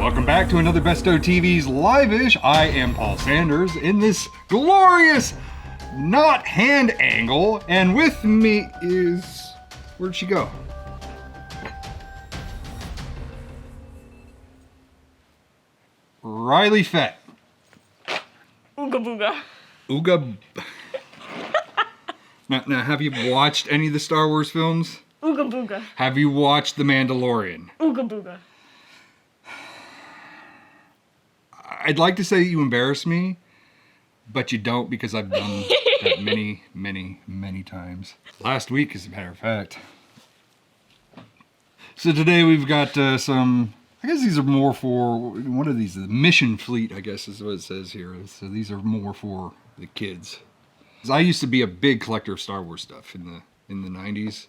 Welcome back to another Bestow TV's Live-ish. I am Paul Sanders in this glorious not hand angle, and with me is... where'd she go? Riley Fett. Ooga booga. Ooga... Now, have you watched any of the Star Wars films? Ooga booga. Have you watched The Mandalorian? Ooga booga. I'd like to say you embarrass me, but you don't, because I've done that many times. Last week, as a matter of fact. So today we've got some, I guess these are more for, what are these? The Mission Fleet, I guess is what it says here. So these are more for the kids. I used to be a big collector of Star Wars stuff in the 90s.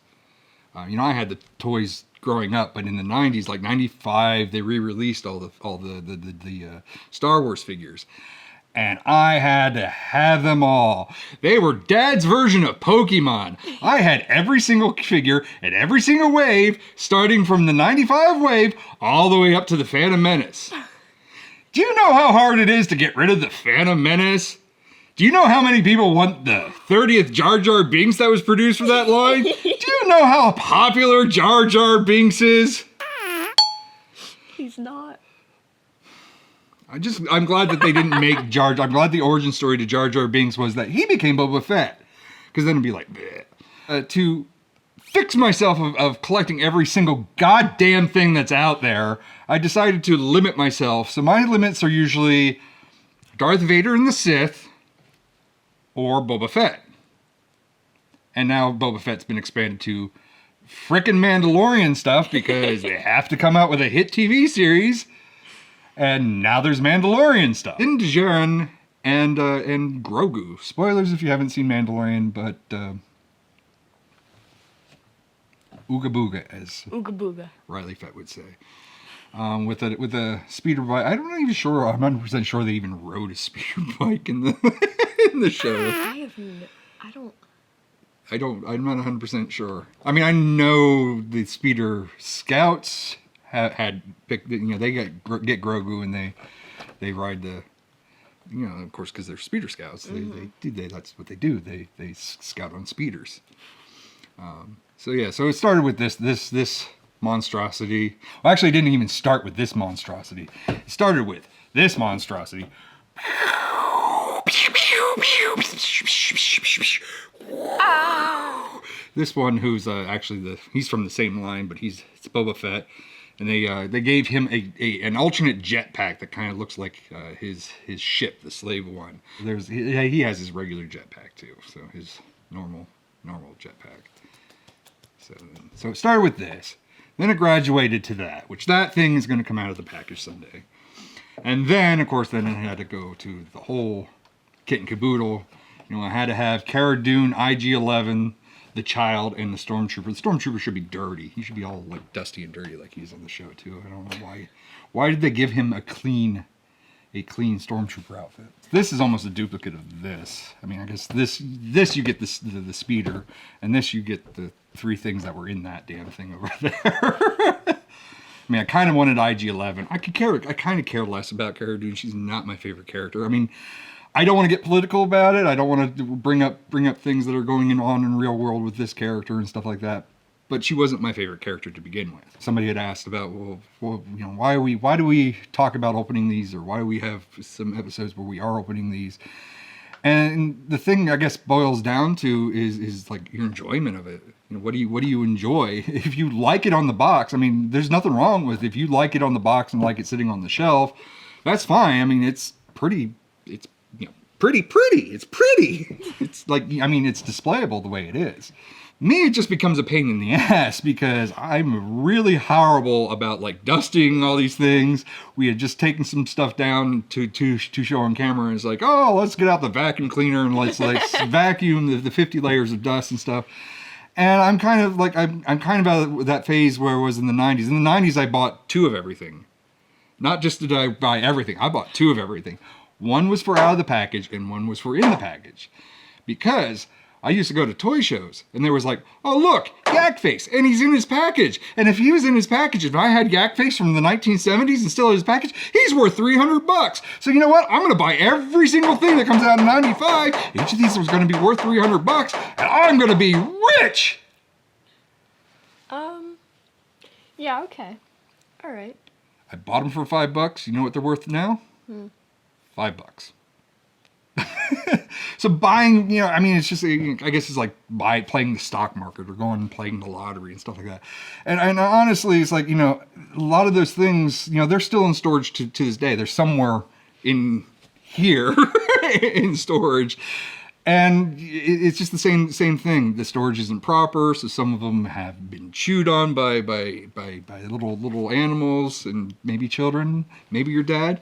I had the toys growing up, but in the 90s, like 95, they re-released all the Star Wars figures. And I had to have them all. They were Dad's version of Pokemon. I had every single figure and every single wave, starting from the 95 wave all the way up to the Phantom Menace. Do you know how hard it is to get rid of the Phantom Menace? Do you know how many people want the 30th Jar Jar Binks that was produced for that line? Do you know how popular Jar Jar Binks is? He's not. I'm glad that they didn't make Jar Jar. I'm glad the origin story to Jar Jar Binks was that he became Boba Fett. Because then it'd be like, to fix myself of collecting every single goddamn thing that's out there, I decided to limit myself. So my limits are usually Darth Vader and the Sith, or Boba Fett. And now Boba Fett's been expanded to frickin' Mandalorian stuff because they have to come out with a hit TV series. And now there's Mandalorian stuff. Din Djarin and Grogu. Spoilers if you haven't seen Mandalorian, but ooga booga, as Ooga booga. Riley Fett would say. With a speeder bike. I'm not even sure. I'm 100% sure they even rode a speeder bike in the show. I'm not 100% sure. I mean, I know the speeder scouts had picked. They get Grogu and they ride the. Of course, because they're speeder scouts. Mm-hmm. That's what they do. They scout on speeders. So it started with this monstrosity. Well, actually, it didn't even start with this monstrosity. It started with this monstrosity. This one, who's actually he's from the same line, but it's Boba Fett, and they gave him an alternate jetpack that kind of looks like his ship, the Slave One. He has his regular jetpack too, so his normal jetpack. So it started with this. Then it graduated to that, which that thing is going to come out of the package someday. And then, of course, then it had to go to the whole kit and caboodle. I had to have Cara Dune, IG-11, the child, and the Stormtrooper. The Stormtrooper should be dirty. He should be all like dusty and dirty like he's on the show too. I don't know why. Why did they give him a clean Stormtrooper outfit? This is almost a duplicate of this. I mean, I guess this you get the speeder, and this you get the three things that were in that damn thing over there. I mean, I kind of wanted IG-11. I kind of care less about Cara Dune. She's not my favorite character. I mean, I don't want to get political about it. I don't want to bring up things that are going on in real world with this character and stuff like that. But she wasn't my favorite character to begin with. Somebody had asked about, why do we talk about opening these, or why do we have some episodes where we are opening these? And the thing, I guess, boils down to is like your enjoyment of it. What do you enjoy? If you like it on the box, I mean, there's nothing wrong with if you like it on the box and like it sitting on the shelf. That's fine. I mean, it's pretty. It's pretty. It's pretty. It's like, I mean, it's displayable the way it is. Me, it just becomes a pain in the ass because I'm really horrible about like dusting all these things. We had just taken some stuff down to show on camera, and it's like, oh, let's get out the vacuum cleaner and let's vacuum the 50 layers of dust and stuff. And I'm kind of out of that phase where I was in the 90s. In the 90s, I bought 2 of everything. Not just did I buy everything, I bought 2 of everything. One was for out of the package and one was for in the package. Because I used to go to toy shows, and there was like, oh look, Yak Face, and he's in his package. And if he was in his package, if I had Yak Face from the 1970s and still in his package, he's worth $300. So you know what? I'm gonna buy every single thing that comes out in '95. Each of these was gonna be worth $300, and I'm gonna be rich. Yeah, okay. All right. I bought them for $5. You know what they're worth now? $5. So buying, you know, I mean, it's just, I guess it's like playing the stock market or going and playing the lottery and stuff like that. And honestly, it's like, you know, a lot of those things, you know, they're still in storage to this day. They're somewhere in here in storage. And it's just the same thing. The storage isn't proper, so some of them have been chewed on by little animals and maybe children, maybe your dad,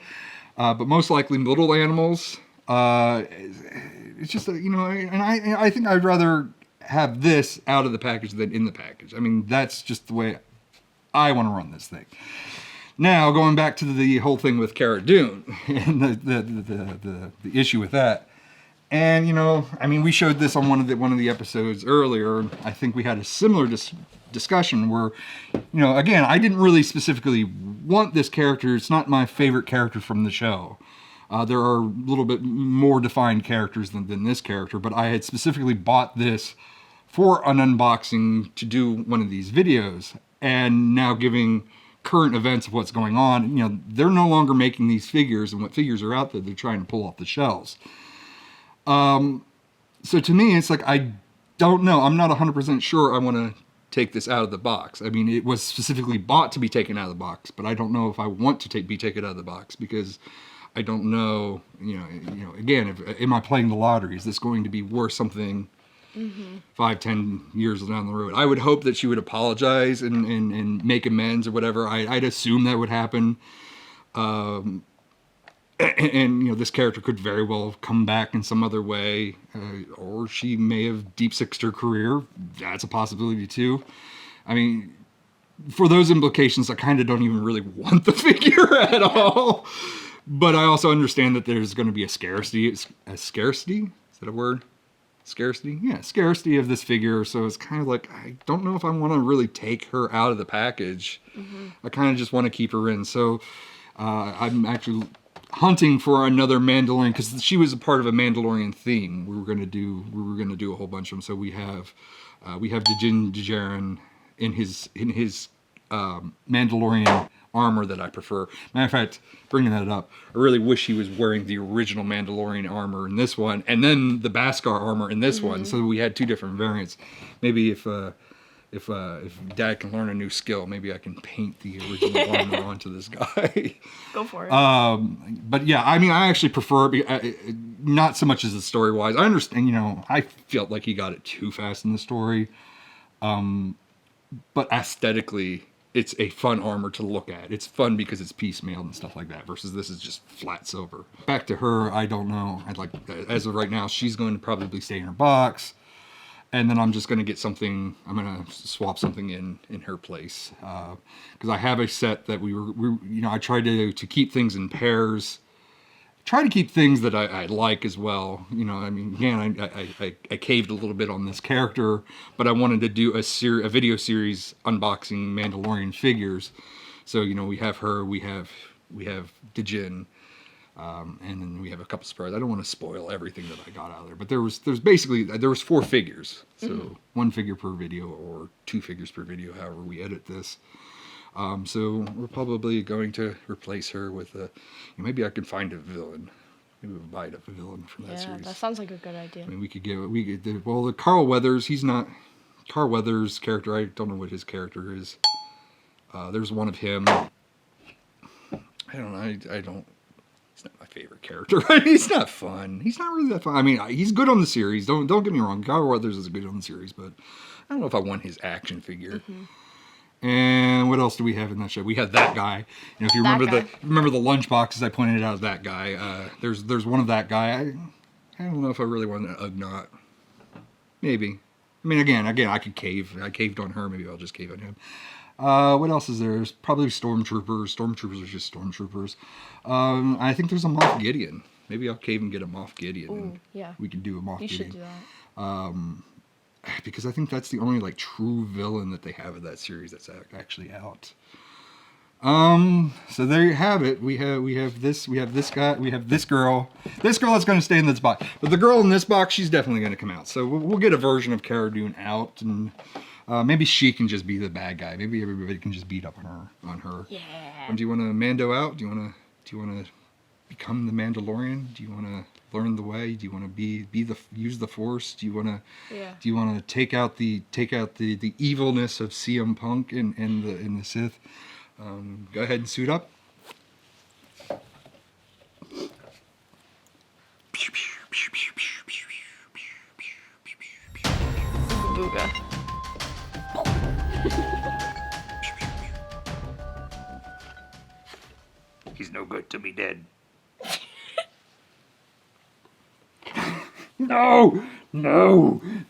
but most likely little animals. It's just you know, and I think I'd rather have this out of the package than in the package. I mean, that's just the way I want to run this thing. Now, going back to the whole thing with Cara Dune and the issue with that. And, you know, I mean, we showed this on one of the episodes earlier. I think we had a similar discussion where, you know, again, I didn't really specifically want this character. It's not my favorite character from the show. There are a little bit more defined characters than this character, but I had specifically bought this for an unboxing to do one of these videos. And now giving current events of what's going on, you know, they're no longer making these figures, and what figures are out there, they're trying to pull off the shelves. So to me, it's like, I don't know. I'm not 100% sure I want to take this out of the box. I mean, it was specifically bought to be taken out of the box, but I don't know if I want to be taken out of the box because I don't know, you know, again, am I playing the lottery? Is this going to be worth something 5-10 years down the road? I would hope that she would apologize and make amends or whatever. I'd assume that would happen. And you know, this character could very well come back in some other way, or she may have deep sixed her career. That's a possibility too. I mean, for those implications, I kind of don't even really want the figure at all. But I also understand that there's going to be a scarcity. A scarcity? Is that a word? Scarcity? Yeah, scarcity of this figure. So it's kind of like, I don't know if I want to really take her out of the package. I kind of just want to keep her in. So I'm actually hunting for another Mandalorian because she was a part of a Mandalorian theme. We were going to do a whole bunch of them. So we have Din Djarin in his Mandalorian armor that I prefer. Matter of fact, bringing that up, I really wish he was wearing the original Mandalorian armor in this one, and then the Beskar armor in this one. So we had two different variants. Maybe if Dad can learn a new skill, maybe I can paint the original armor onto this guy. Go for it. But yeah, I mean, I actually prefer, not so much as the story-wise. I understand, you know, I felt like he got it too fast in the story. But aesthetically, it's a fun armor to look at. It's fun because it's piecemeal and stuff like that, versus this is just flat silver. Back to her, I don't know. I'd like, as of right now, she's going to probably stay in her box. And then I'm just going to get something, I'm going to swap something in her place. Because I have a set that we you know, I tried to keep things in pairs. Try to keep things that I like as well. You know, I mean, again, I caved a little bit on this character, but I wanted to do a video series unboxing Mandalorian figures. So, you know, we have her, we have Djinn, and then we have a couple surprises. I don't want to spoil everything that I got out of there, but there was 4 figures. So 1 figure per video or 2 figures per video, however we edit this. So we're probably going to replace her with maybe I can find a villain. Maybe we'll buy a villain from that series. Yeah, that sounds like a good idea. I mean, the Carl Weathers, Carl Weathers' character, I don't know what his character is. There's one of him. I don't know, he's not my favorite character. He's not fun. He's not really that fun. I mean, he's good on the series. Don't get me wrong. Carl Weathers is good on the series, but I don't know if I want his action figure. And what else do we have in that show? We had that guy. You know, if you remember the lunch boxes, I pointed out that guy. There's one of that guy. I don't know if I really want an Ugnaught. Maybe. I mean, again, I could cave. I caved on her. Maybe I'll just cave on him. What else is there? There's probably stormtroopers. Stormtroopers are just stormtroopers. I think there's a Moff Gideon. Maybe I'll cave and get a Moff Gideon. Ooh, yeah. We could do a Moff Gideon. You should do Because I think that's the only like true villain that they have of that series that's actually out. So there you have it. We have this guy, we have this girl. This girl is going to stay in this box. But the girl in this box, she's definitely going to come out. So we'll get a version of Cara Dune out, and maybe she can just be the bad guy. Maybe everybody can just beat up on her. Yeah. Do you want to Mando out? Do you want to become the Mandalorian? Do you want to learn the way? Do you want to use the Force? Do you want to Do you want to take out the evilness of CM Punk in the Sith? Go ahead and suit up. Booga. He's no good to me dead. No!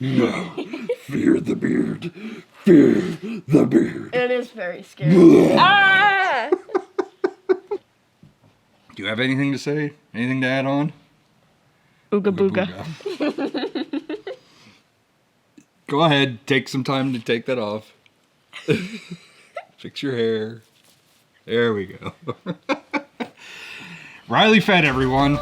Fear the beard. Fear the beard. It is very scary. Ah! Do you have anything to say? Anything to add on? Ooga booga. Go ahead, take some time to take that off. Fix your hair. There we go. Riley Fett, everyone.